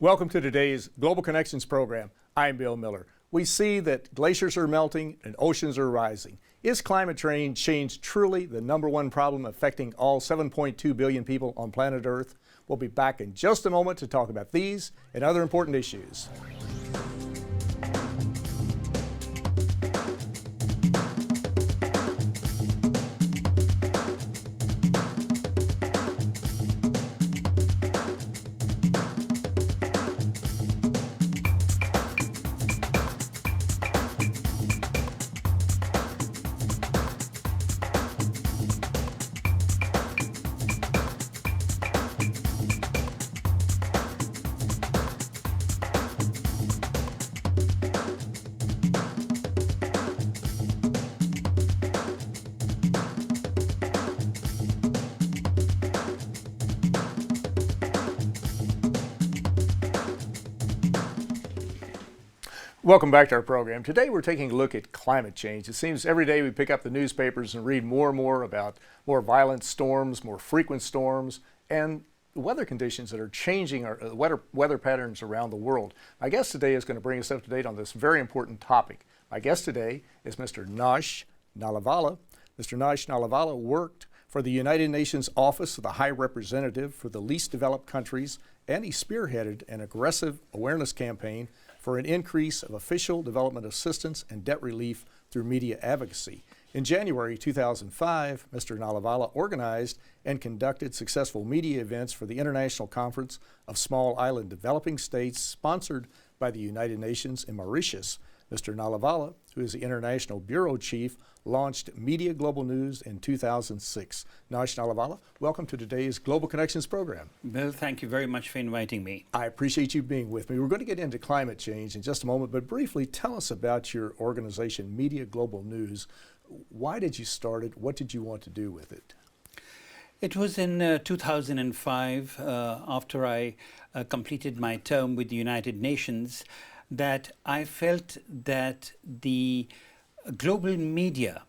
Welcome to today's Global Connections program. I'm Bill Miller. We see that glaciers are melting and oceans are rising. Is climate change truly the #1 problem affecting all 7.2 billion people on planet Earth? We'll be back in just a moment to talk about these and other important issues. Welcome back to our program. Today we're taking a look at climate change. It seems every day we pick up the newspapers and read more and more about more violent storms, more frequent storms, and weather conditions that are changing our weather patterns around the world. My guest today is going to bring us up to date on this very important topic. My guest today is Mr. Nosh Nalavala. Mr. Nosh Nalavala worked for the United Nations Office of the High Representative for the Least Developed Countries, and he spearheaded an aggressive awareness campaign for an increase of official development assistance and debt relief through media advocacy. In January 2005, Mr. Nalavala organized and conducted successful media events for the International Conference of Small Island Developing States, sponsored by the United Nations in Mauritius. Mr. Nalavala, who is the International Bureau Chief, launched Media Global News in 2006. Nosh Nalavala, welcome to today's Global Connections program. Bill, thank you very much for inviting me. I appreciate you being with me. We're going to get into climate change in just a moment, but briefly tell us about your organization, Media Global News. Why did you start it? What did you want to do with it? It was in 2005, after I completed my term with the United Nations, that I felt that the global media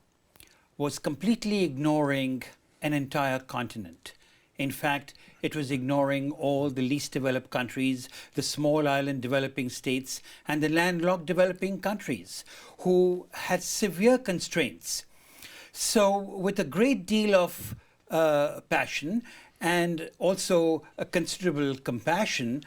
was completely ignoring an entire continent. In fact, it was ignoring all the least developed countries, the small island developing states, and the landlocked developing countries who had severe constraints. So with a great deal of passion and also a considerable compassion,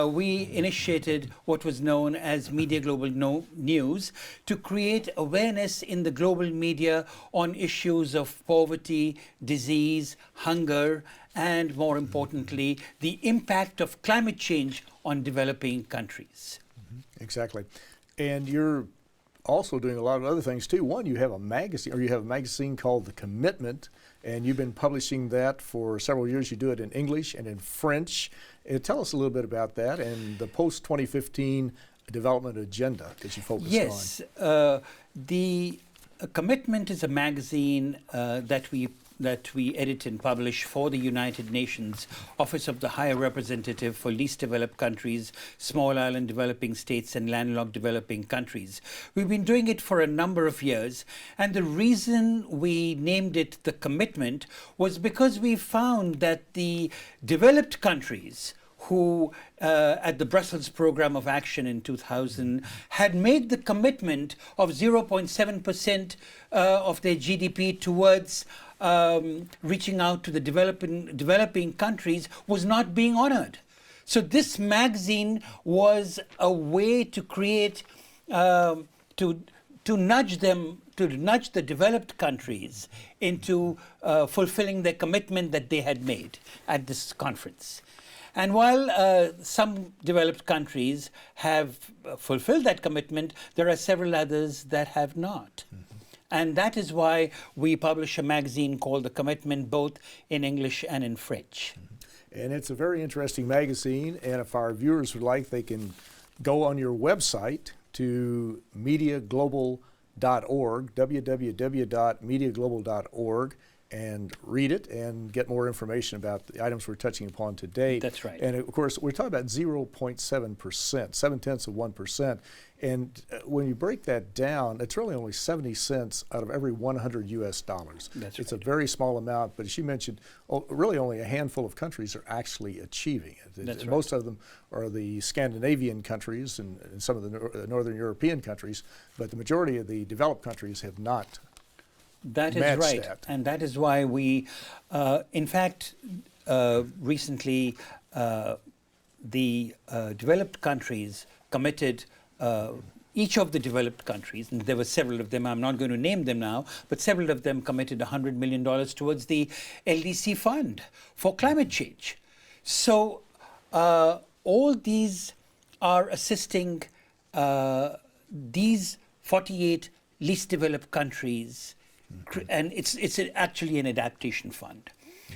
we initiated what was known as Media Global News to create awareness in the global media on issues of poverty, disease, hunger, and more importantly, the impact of climate change on developing countries. Exactly. And you're also doing a lot of other things too. One, you have a magazine called The Commitment, and you've been publishing that for several years. You do it in English and in French. Tell us a little bit about that and the post-2015 development agenda that you focused on. Yes, The Commitment is a magazine that we edit and publish for the United Nations Office of the High Representative for Least Developed Countries, Small Island Developing States, and Landlocked Developing Countries. We've been doing it for a number of years, and the reason we named it The Commitment was because we found that the developed countries who at the Brussels Programme of Action in 2000 had made the commitment of 0.7% of their GDP towards reaching out to the developing countries was not being honored. So this magazine was a way to create, to nudge the developed countries into fulfilling their commitment that they had made at this conference. And while some developed countries have fulfilled that commitment, there are several others that have not. And that is why we publish a magazine called The Commitment, both in English and in French. And it's a very interesting magazine, and if our viewers would like, they can go on your website to mediaglobal.org, www.mediaglobal.org, and read it and get more information about the items we're touching upon today. That's right. And of course, we're talking about 0.7%, 0.7%. And when you break that down, it's really only 70 cents out of every 100 US dollars. That's it's right. a very small amount, but as you mentioned, really only a handful of countries are actually achieving it. That's right. Most of them are the Scandinavian countries and some of the Northern European countries, but the majority of the developed countries have not. That is match right. that. And that is why we, in fact, recently the developed countries committed, each of the developed countries, and there were several of them, I'm not going to name them now, but several of them committed $100 million towards the LDC fund for climate change. So all these are assisting these 48 least developed countries, and it's actually an adaptation fund.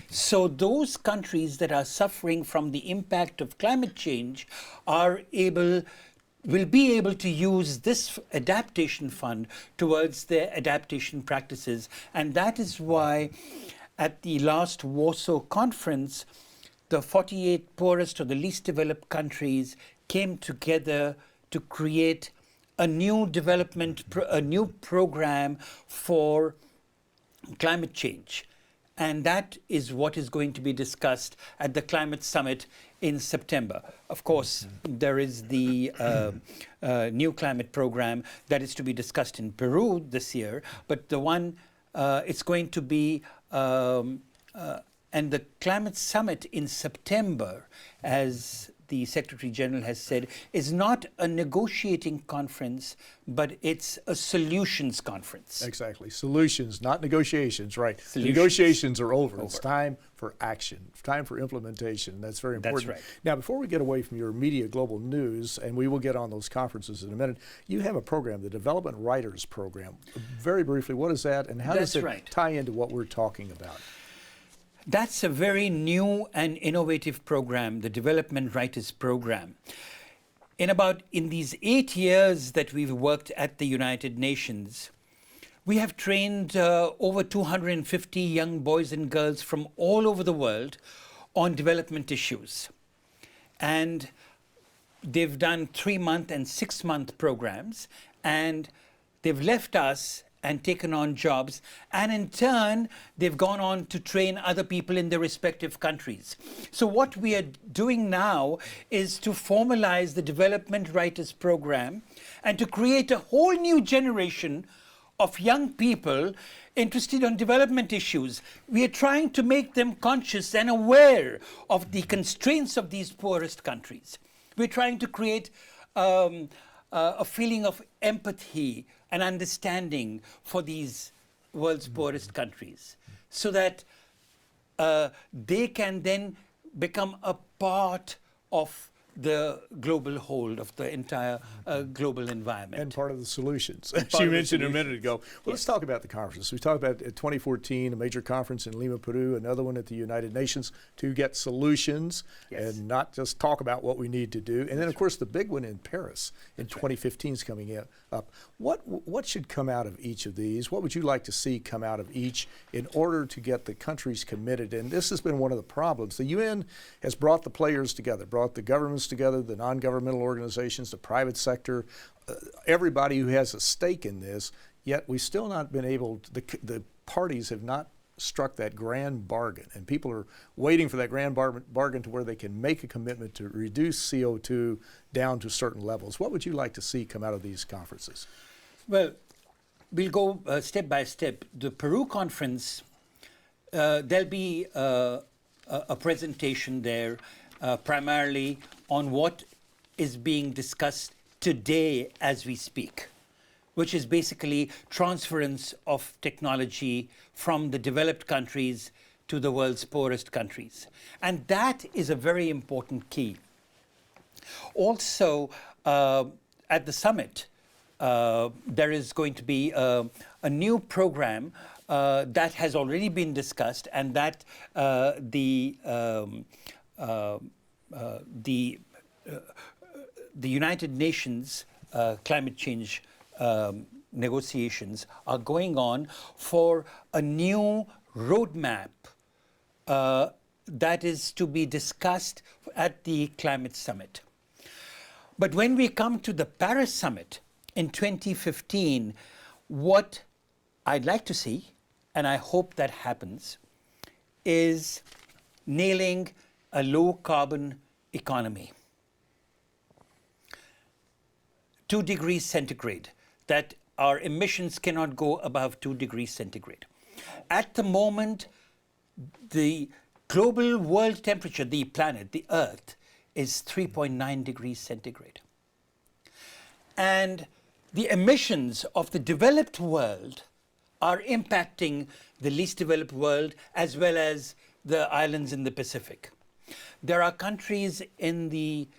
So those countries that are suffering from the impact of climate change will be able to use this adaptation fund towards their adaptation practices. And that is why at the last Warsaw conference, the 48 poorest or the least developed countries came together to create a new a new program for climate change. And that is what is going to be discussed at the climate summit in September. Of course, there is the new climate program that is to be discussed in Peru this year, but the one it's going to be, and the climate summit in September, as the Secretary General has said, is not a negotiating conference, but it's a solutions conference. Exactly. Solutions, not negotiations, right. Solutions. Negotiations are over. It's time for action, time for implementation. That's very important. That's right. Now, before we get away from your media global news, and we will get on those conferences in a minute, you have a program, the Development Writers Program. Very briefly, what is that, and how does it tie into what we're talking about? That's a very new and innovative program, the Development Writers Program. In these 8 years that we've worked at the United Nations, we have trained over 250 young boys and girls from all over the world on development issues. And they've done 3-month and 6-month programs, and they've left us and taken on jobs, and in turn they've gone on to train other people in their respective countries. So what we are doing now is to formalize the Development Writers Program and to create a whole new generation of young people interested in development issues. We are trying to make them conscious and aware of the constraints of these poorest countries. We're trying to create a feeling of empathy and understanding for these world's poorest countries, so that they can then become a part of the global whole of the entire global environment. And part of the solutions, as you mentioned a minute ago. Well, let's talk about the conferences. We talked about 2014, a major conference in Lima, Peru, another one at the United Nations to get solutions and not just talk about what we need to do. And then, of course, the big one in Paris in 2015 is coming up. What should come out of each of these? What would you like to see come out of each in order to get the countries committed? And this has been one of the problems. The UN has brought the players together, brought the governments together, the non-governmental organizations, the private sector, everybody who has a stake in this, yet we've still not been able to, the parties have not struck that grand bargain, and people are waiting for that grand bargain to where they can make a commitment to reduce CO2 down to certain levels. What would you like to see come out of these conferences? Well, we'll go step by step. The Peru conference, there'll be a presentation there primarily on what is being discussed today as we speak, which is basically transference of technology from the developed countries to the world's poorest countries. And that is a very important key. Also, at the summit, there is going to be a new program that has already been discussed, and that the United Nations climate change negotiations are going on for a new roadmap that is to be discussed at the climate summit. But when we come to the Paris summit in 2015, what I'd like to see, and I hope that happens, is nailing a low carbon economy. 2 degrees centigrade, that our emissions cannot go above 2 degrees centigrade. At the moment, the global world temperature, the planet, the Earth, is 3.9 degrees centigrade. And the emissions of the developed world are impacting the least developed world as well as the islands in the Pacific. There are countries in the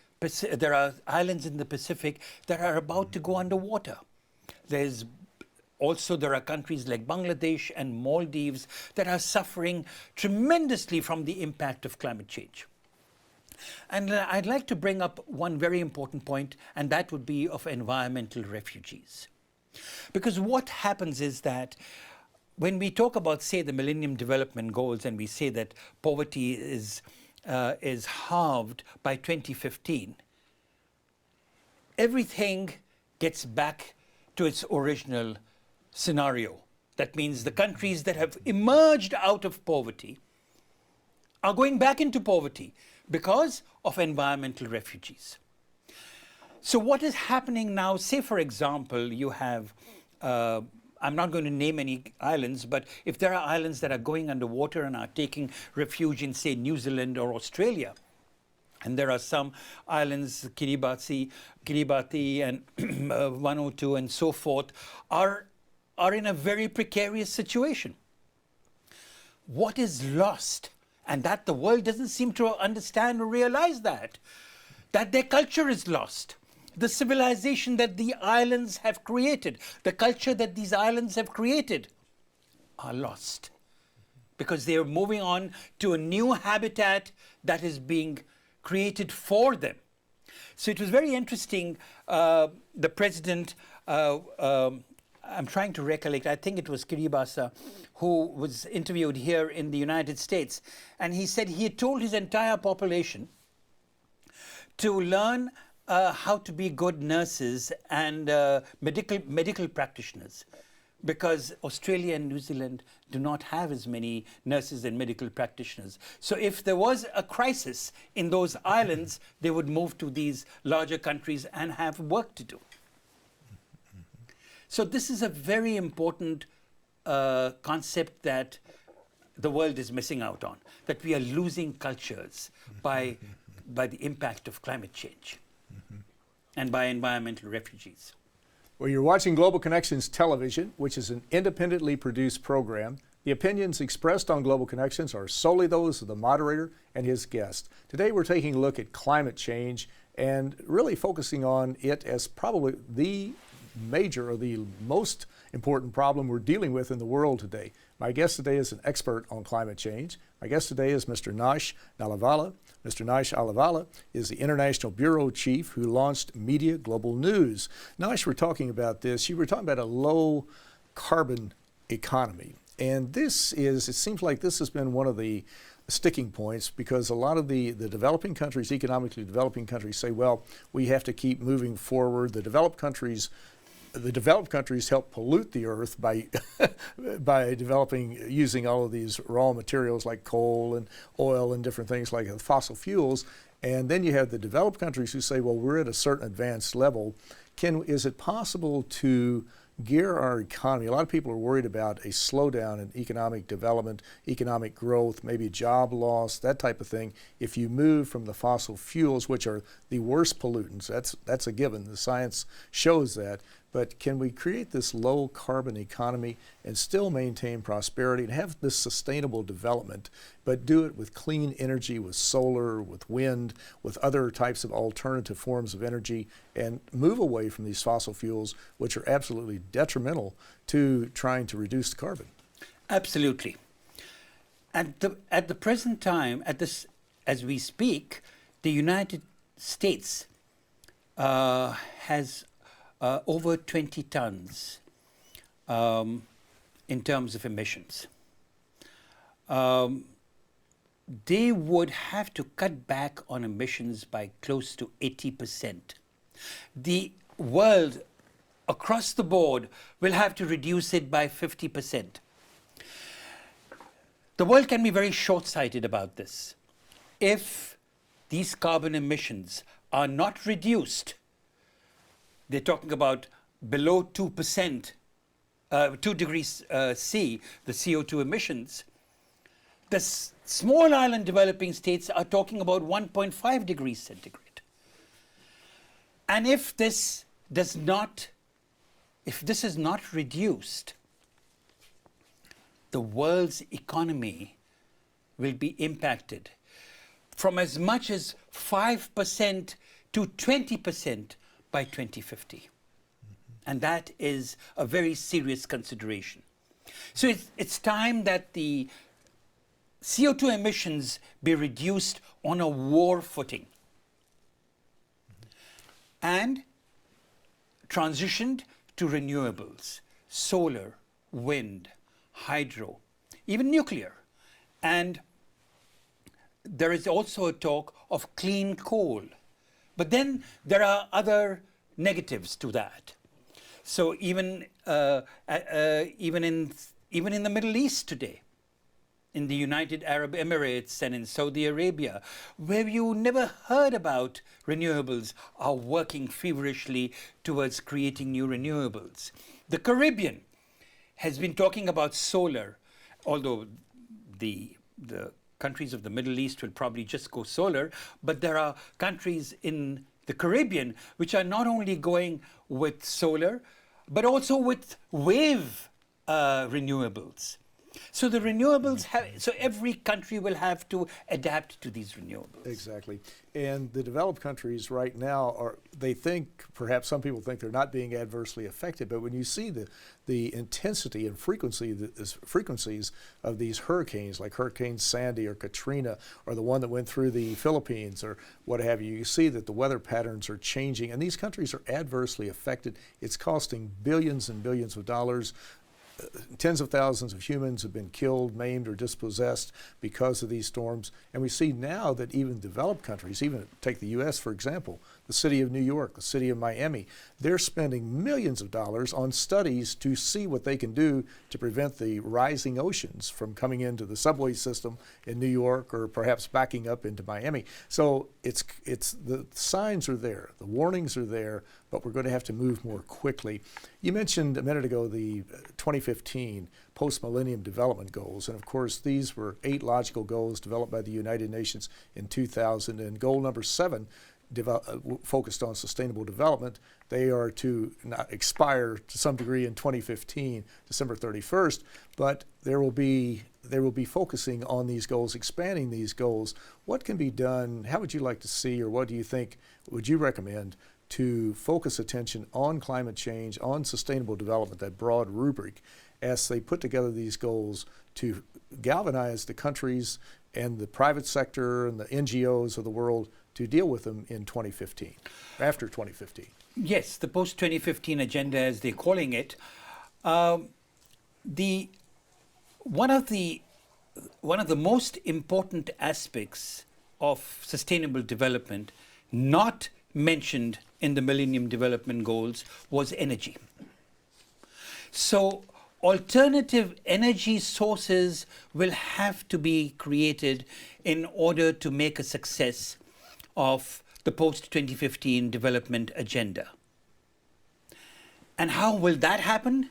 there are islands in the Pacific that are about to go underwater. There are countries like Bangladesh and Maldives that are suffering tremendously from the impact of climate change. And I'd like to bring up one very important point, and that would be of environmental refugees. Because what happens is that when we talk about, say, the Millennium Development Goals, and we say that poverty is halved by 2015, everything gets back to its original scenario. That means the countries that have emerged out of poverty are going back into poverty because of environmental refugees. So what is happening now, say for example, you have, I'm not going to name any islands, but if there are islands that are going underwater and are taking refuge in, say, New Zealand or Australia, and there are some islands, Kiribati and Vanuatu and so forth, are in a very precarious situation. What is lost, and that the world doesn't seem to understand or realize that their culture is lost. The civilization that the islands have created, the culture that these islands have created, are lost because they are moving on to a new habitat that is being created for them. So it was very interesting. The president, I'm trying to recollect, I think it was Kiribati, who was interviewed here in the United States, and he said he had told his entire population to learn how to be good nurses and medical practitioners, because Australia and New Zealand do not have as many nurses and medical practitioners. So if there was a crisis in those islands, they would move to these larger countries and have work to do. So this is a very important concept that the world is missing out on, that we are losing cultures by the impact of climate change and by environmental refugees. Well, you're watching Global Connections Television, which is an independently produced program. The opinions expressed on Global Connections are solely those of the moderator and his guest. Today we're taking a look at climate change and really focusing on it as probably the major or the most important problem we're dealing with in the world today. My guest today is an expert on climate change. My guest today is Mr. Nosh Nalavala. Mr. Nosh Nalavala is the International Bureau Chief who launched Media Global News. Nosh, we're talking about this. You were talking about a low carbon economy. And it seems like this has been one of the sticking points, because a lot of the developing countries, economically developing countries, say, well, we have to keep moving forward. The developed countries help pollute the earth by using all of these raw materials like coal and oil and different things like fossil fuels. And then you have the developed countries who say, well, we're at a certain advanced level. Is it possible to gear our economy? A lot of people are worried about a slowdown in economic development, economic growth, maybe job loss, that type of thing, if you move from the fossil fuels, which are the worst pollutants. That's a given. The science shows that. But can we create this low carbon economy and still maintain prosperity and have this sustainable development, but do it with clean energy, with solar, with wind, with other types of alternative forms of energy, and move away from these fossil fuels, which are absolutely detrimental to trying to reduce the carbon? Absolutely. At the present time, as we speak, the United States has over 20 tons in terms of emissions. they would have to cut back on emissions by close to 80%. The world across the board will have to reduce it by 50%. The world can be very short-sighted about this. If these carbon emissions are not reduced, they're talking about below 2%, 2 degrees C, the CO2 emissions. The small island developing states are talking about 1.5 degrees centigrade. And if this is not reduced, the world's economy will be impacted from as much as 5% to 20% by 2050. And that is a very serious consideration. So it's time that the CO2 emissions be reduced on a war footing and transitioned to renewables, solar, wind, hydro, even nuclear. And there is also a talk of clean coal. But then there are other negatives to that. So even in the Middle East today, in the United Arab Emirates and in Saudi Arabia, where you never heard about renewables, are working feverishly towards creating new renewables. The Caribbean has been talking about solar, although the countries of the Middle East will probably just go solar, but there are countries in the Caribbean which are not only going with solar, but also with wave renewables. So the renewables so every country will have to adapt to these renewables. Exactly. And the developed countries right now they think, perhaps some people think they're not being adversely affected, but when you see the intensity and frequencies of these hurricanes, like Hurricane Sandy or Katrina, or the one that went through the Philippines or what have you, you see that the weather patterns are changing, and these countries are adversely affected. It's costing billions and billions of dollars. Tens of thousands of humans have been killed, maimed, or dispossessed because of these storms. And we see now that even developed countries, even take the U.S. for example, the city of New York, the city of Miami, they're spending millions of dollars on studies to see what they can do to prevent the rising oceans from coming into the subway system in New York or perhaps backing up into Miami. So it's the signs are there, the warnings are there, but we're going to have to move more quickly. You mentioned a minute ago the 2015 Post-Millennium Development Goals, and of course these were 8 logical goals developed by the United Nations in 2000, and goal number 7 focused on sustainable development. They are to not expire to some degree in 2015, December 31st, but there will be focusing on these goals, expanding these goals. What can be done? How would you like to see, or what do you think, would you recommend to focus attention on climate change, on sustainable development, that broad rubric, as they put together these goals to galvanize the countries and the private sector and the NGOs of the world to deal with them in 2015, after 2015? Yes, the post-2015 agenda, as they're calling it. One of the most important aspects of sustainable development, not mentioned in the Millennium Development Goals, was energy. So alternative energy sources will have to be created in order to make a success of the post-2015 development agenda. And how will that happen?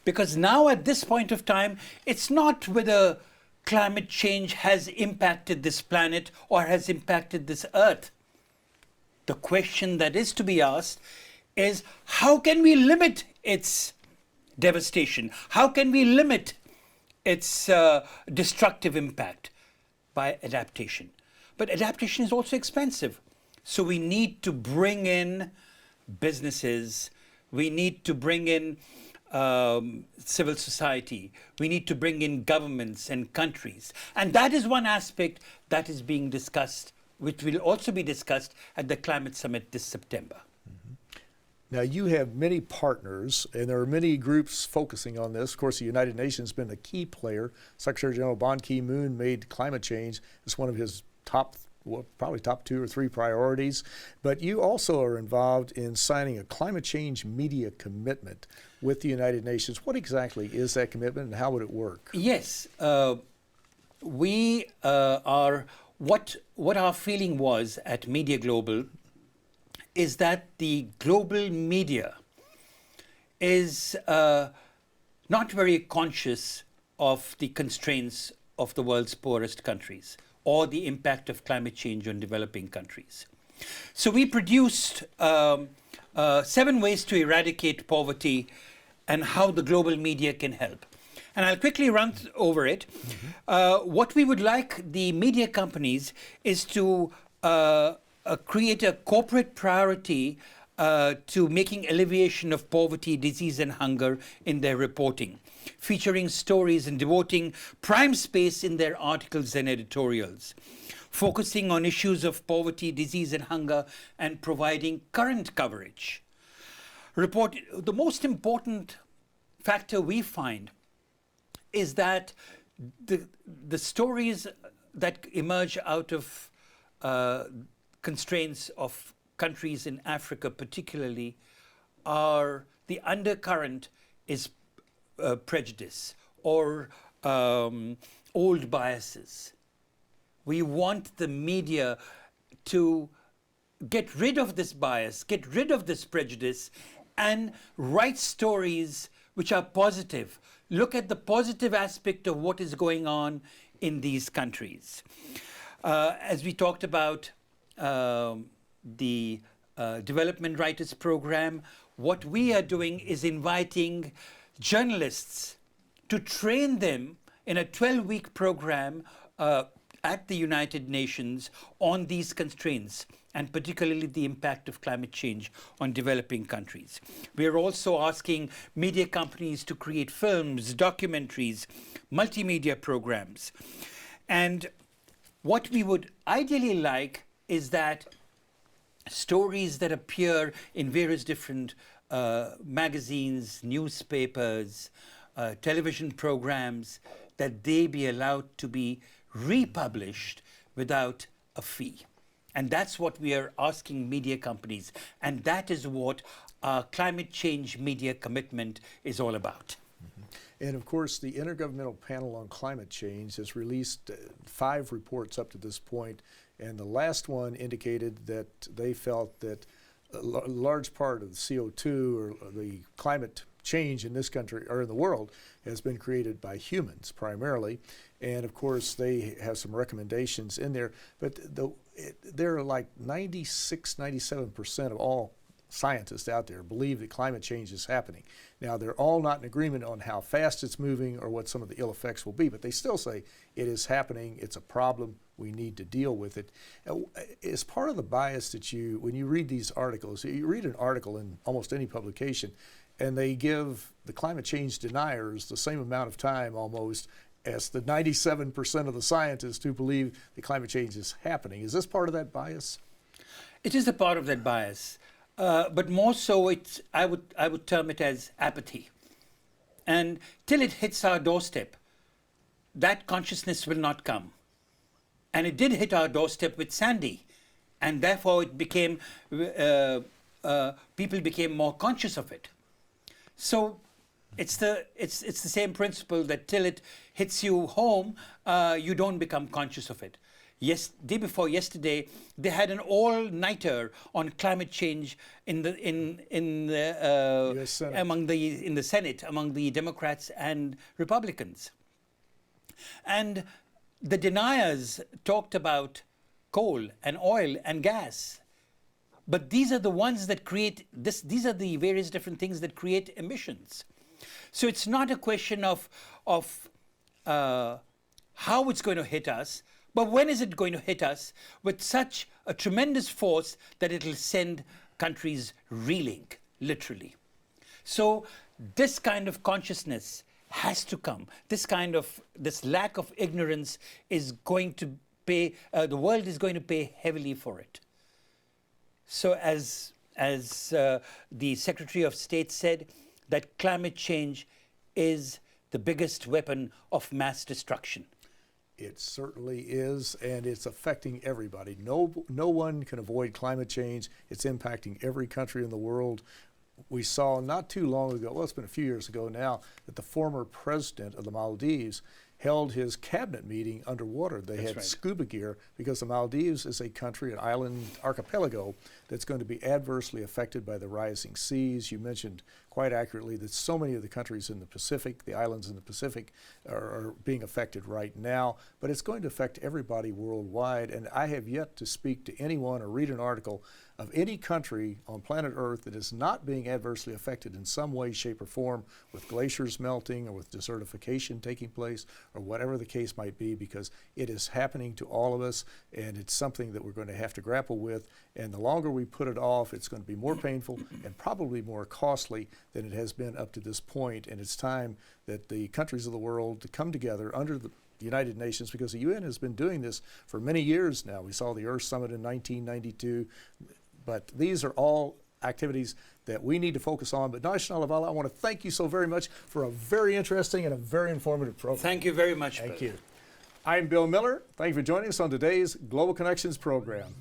Because now at this point of time, it's not whether climate change has impacted this planet or has impacted this earth. The question that is to be asked is, how can we limit its devastation? How can we limit its destructive impact? By adaptation. But adaptation is also expensive. So we need to bring in businesses, we need to bring in civil society, we need to bring in governments and countries. And that is one aspect that is being discussed, which will also be discussed at the Climate Summit this September. Now, you have many partners, and there are many groups focusing on this. Of course, the United Nations has been a key player. Secretary General Ban Ki-moon made climate change as one of his top, well, probably top 2 or 3 priorities. But you also are involved in signing a climate change media commitment with the United Nations. What exactly is that commitment, and how would it work? Yes, we are. What our feeling was at Media Global is that the global media is not very conscious of the constraints of the world's poorest countries or the impact of climate change on developing countries. So we produced 7 ways to eradicate poverty and how the global media can help. And I'll quickly run over it. What we would like the media companies is to create a corporate priority to making alleviation of poverty, disease, and hunger in their reporting, featuring stories and devoting prime space in their articles and editorials, focusing on issues of poverty, disease, and hunger, and providing current coverage. The most important factor we find is that the stories that emerge out of constraints of countries in Africa particularly are the undercurrent is prejudice or old biases. We want the media to get rid of this bias, get rid of this prejudice, and write stories which are positive. Look at the positive aspect of what is going on in these countries. As we talked about the Development Writers Program, what we are doing is inviting journalists to train them in a 12-week program at the United Nations on these constraints, and particularly the impact of climate change on developing countries. We are also asking media companies to create films, documentaries, multimedia programs. And what we would ideally like is that stories that appear in various different magazines, newspapers, television programs, that they be allowed to be republished without a fee. And that's what we are asking media companies. And that is what our climate change media commitment is all about. And of course, the Intergovernmental Panel on Climate Change has released 5 reports up to this point. And the last one indicated that they felt that a large part of the CO2 or the climate change in this country or in the world has been created by humans primarily. And of course, they have some recommendations in there. But there are like 96-97% of all scientists out there believe that climate change is happening. Now, they're all not in agreement on how fast it's moving or what some of the ill effects will be, but they still say it is happening, it's a problem, we need to deal with it. As part of the bias that when you read these articles, you read an article in almost any publication, and they give the climate change deniers the same amount of time almost as the 97% of the scientists who believe that climate change is happening. Is this part of that bias? It is a part of that bias. But more so, I would term it as apathy. And till it hits our doorstep, that consciousness will not come. And it did hit our doorstep with Sandy, and therefore it became people became more conscious of it. So it's the same principle that till it hits you home, you don't become conscious of it. Yes, day before yesterday, they had an all-nighter on climate change in the Senate among the Democrats and Republicans, and the deniers talked about coal and oil and gas, but these are the ones that create this. These are the various different things that create emissions. So it's not a question of how it's going to hit us. But when is it going to hit us with such a tremendous force that it'll send countries reeling, literally? So this kind of consciousness has to come. This lack of ignorance is going to pay, the world is going to pay heavily for it. So as as the Secretary of State said, that climate change is the biggest weapon of mass destruction. It certainly is, and it's affecting everybody. No one can avoid climate change. It's impacting every country in the world. We saw not too long ago, well, it's been a few years ago now, that the former president of the Maldives held his cabinet meeting underwater. They had scuba gear because the Maldives is a country, an island archipelago, that's going to be adversely affected by the rising seas. You mentioned quite accurately that so many of the countries in the Pacific, the islands in the Pacific, are being affected right now, but it's going to affect everybody worldwide. And I have yet to speak to anyone or read an article of any country on planet Earth that is not being adversely affected in some way, shape, or form with glaciers melting or with desertification taking place or whatever the case might be, because it is happening to all of us, and it's something that we're going to have to grapple with. And the longer we put it off, it's going to be more painful and probably more costly than it has been up to this point. And it's time that the countries of the world to come together under the United Nations, because the UN has been doing this for many years now. We saw the Earth Summit in 1992, but these are all activities that we need to focus on. But Nosh Nalavala, I want to thank you so very much for a very interesting and a very informative program. Thank you very much. Thank you. I'm Bill Miller. Thank you for joining us on today's Global Connections program.